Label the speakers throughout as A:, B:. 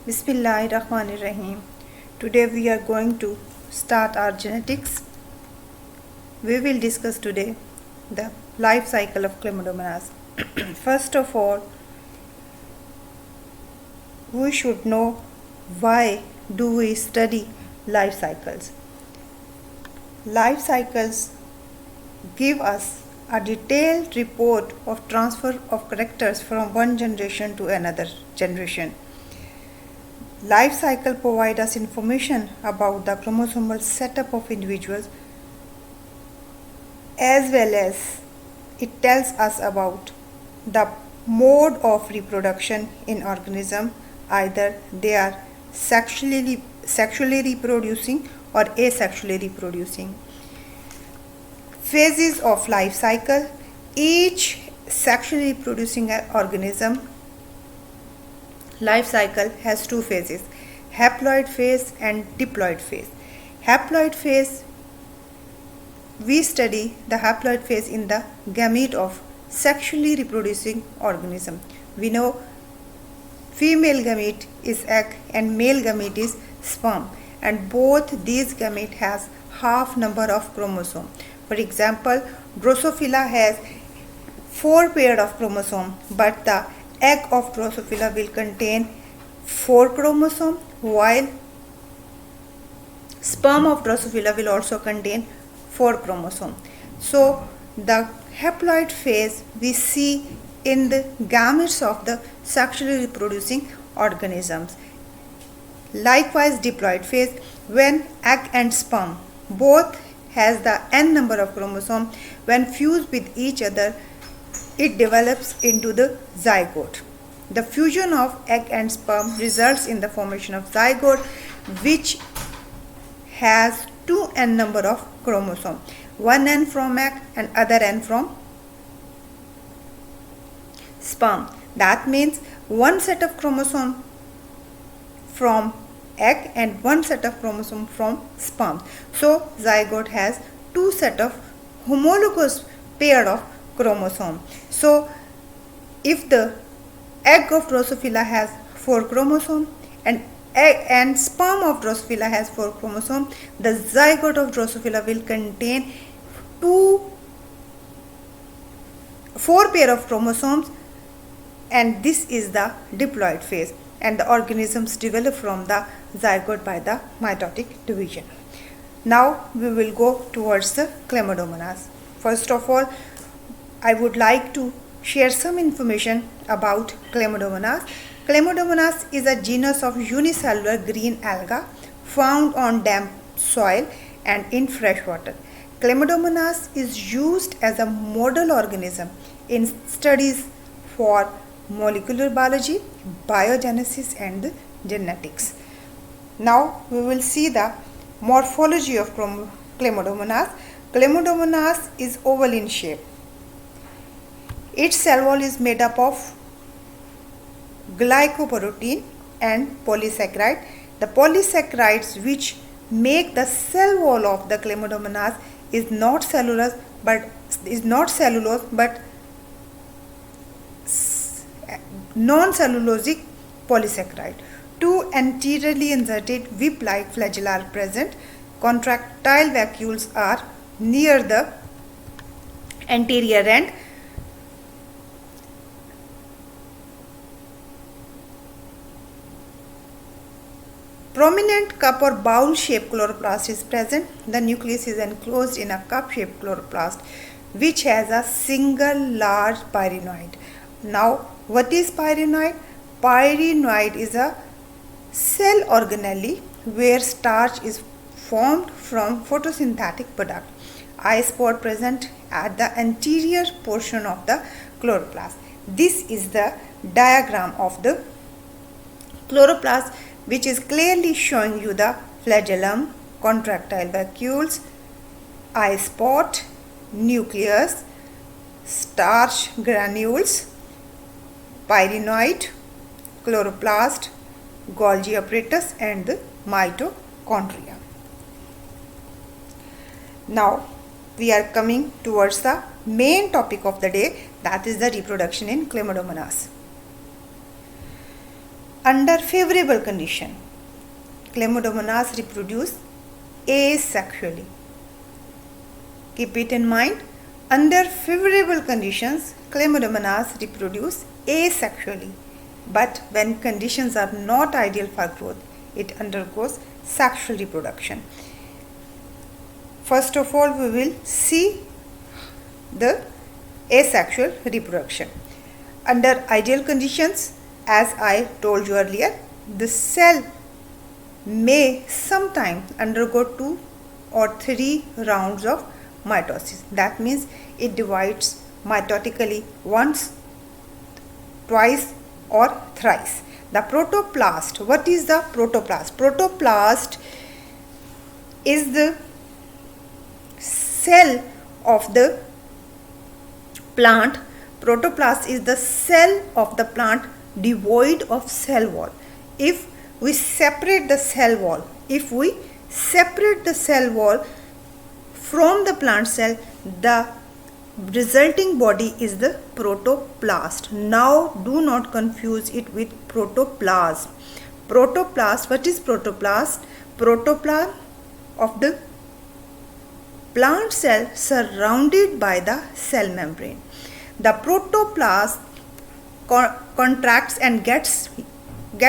A: Bismillahirrahmanirrahim. Today we are going to start our genetics. We will discuss today the life cycle of Chlamydomonas. First of all, we should know why do we study life cycles. Life cycles give us a detailed report of transfer of characters from one generation to another generation. Life cycle provides us information about the chromosomal setup of individuals, as well as it tells us about the mode of reproduction in organism. Either they are sexually reproducing or asexually reproducing. Phases of life cycle. Each sexually reproducing organism life cycle has two phases: haploid phase and diploid phase. Haploid phase, we study the haploid phase in the gamete of sexually reproducing organism. We know female gamete is egg and male gamete is sperm, and both these gamete has half number of chromosome. For example, Drosophila has 4 pair of chromosome, but the egg of Drosophila will contain 4 chromosome, while sperm of Drosophila will also contain 4 chromosome. So the haploid phase we see in the gametes of the sexually reproducing organisms. Likewise, diploid phase, when egg and sperm both has the n number of chromosome, when fused with each other, it develops into the zygote. The fusion of egg and sperm results in the formation of zygote, which has 2n number of chromosome, one n from egg and other n from sperm. That means one set of chromosome from egg and one set of chromosome from sperm. So zygote has 2 set of homologous pair of chromosome. So if the egg of Drosophila has 4 chromosome and sperm of Drosophila has 4 chromosome, the zygote of Drosophila will contain 4 pair of chromosomes, and this is the diploid phase, and the organisms develop from the zygote by the mitotic division. Now we will go towards the Chlamydomonas. First of all, I would like to share some information about Chlamydomonas. Chlamydomonas is a genus of unicellular green alga found on damp soil and in fresh water. Chlamydomonas is used as a model organism in studies for molecular biology, biogenesis and genetics. Now we will see the morphology of Chlamydomonas. Chlamydomonas is oval in shape. Its cell wall is made up of glycoprotein and polysaccharide. The polysaccharides which make the cell wall of the Chlamydomonas is not cellulose but non-cellulosic polysaccharide. 2 anteriorly inserted whip-like flagella are present. Contractile vacuoles are near the anterior end. Prominent cup or bowl-shaped chloroplast is present. The nucleus is enclosed in a cup-shaped chloroplast which has a single large pyrenoid. Now, what is pyrenoid? Pyrenoid is a cell organelle where starch is formed from photosynthetic product. Eye spot present at the anterior portion of the chloroplast. This is the diagram of the chloroplast, which is clearly showing you the flagellum, contractile vacuoles, eye spot, nucleus, starch granules, pyrenoid, chloroplast, Golgi apparatus and the mitochondria. Now we are coming towards the main topic of the day, that is the reproduction in Chlamydomonas. Under favorable condition, Chlamydomonas reproduce asexually. Keep it in mind. Under favorable conditions, Chlamydomonas reproduce asexually. But when conditions are not ideal for growth, it undergoes sexual reproduction. First of all, we will see the asexual reproduction. Under ideal conditions, as I told you earlier, the cell may sometimes undergo 2 or 3 rounds of mitosis. That means it divides mitotically once, twice or thrice. The protoplast. What is the protoplast? Protoplast is the cell of the plant. Protoplast is the cell of the plant devoid of cell wall. If we separate the cell wall from the plant cell, the resulting body is the protoplast. Now do not confuse it with protoplasm. Protoplast, what is protoplast? Protoplasm of the plant cell surrounded by the cell membrane. The protoplast contracts and gets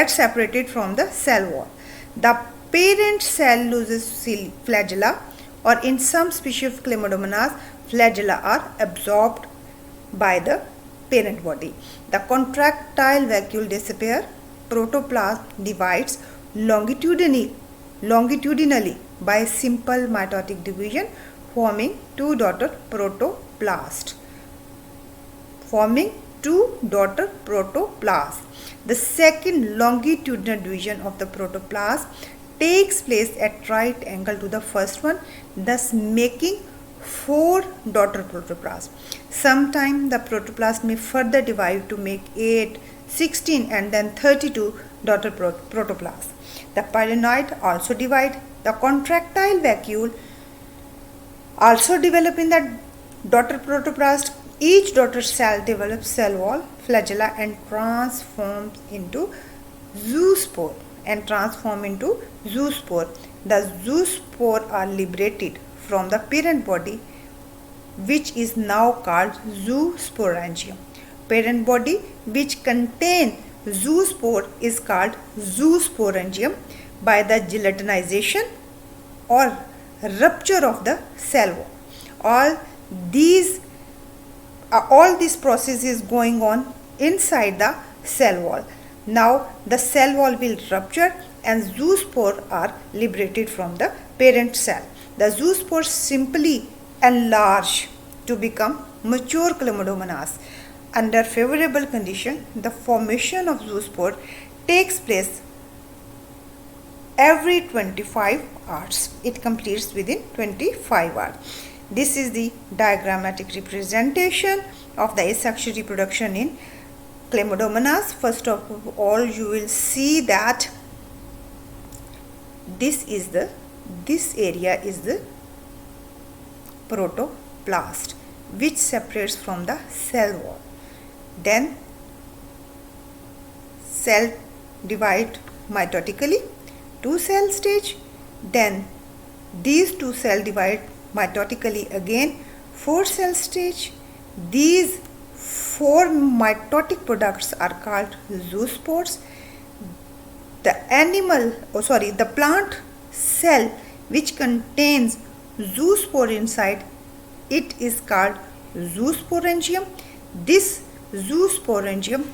A: separated from the cell wall. The parent cell loses flagella, or in some species of Chlamydomonas, flagella are absorbed by the parent body. The contractile vacuole disappears. Protoplasm divides longitudinally by simple mitotic division, forming two daughter protoplasts. The second longitudinal division of the protoplasm takes place at right angle to the first one, thus making 4 daughter protoplasts. Sometimes the protoplast may further divide to make 8, 16 and then 32 daughter protoplasts. The pylonoid also divide. The contractile vacuole also develop in the daughter protoplast. Each daughter cell develops cell wall, flagella and transforms into zoospore. The zoospore are liberated from the parent body, which is now called zoosporangium. Parent body which contains zoospore is called zoosporangium by the gelatinization or rupture of the cell wall. All this process is going on inside the cell wall. Now the cell wall will rupture and zoospore are liberated from the parent cell. The zoospore simply enlarge to become mature Chlamydomonas. Under favorable condition, the formation of zoospore takes place every 25 hours. It completes within 25 hours. This is the diagrammatic representation of the asexual reproduction in Chlamydomonas. First of all, you will see that this area is the protoplast, which separates from the cell wall. Then cell divide mitotically, 2 cell stage. Then these 2 cell divide mitotically again, 4 cell stage. These 4 mitotic products are called zoospores. The plant cell which contains zoospore inside, it is called zoosporangium. This zoosporangium,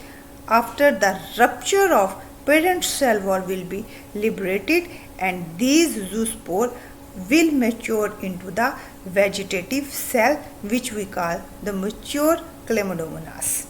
A: after the rupture of parent cell wall, will be liberated, and these zoospore will mature into the vegetative cell, which we call the mature Chlamydomonas.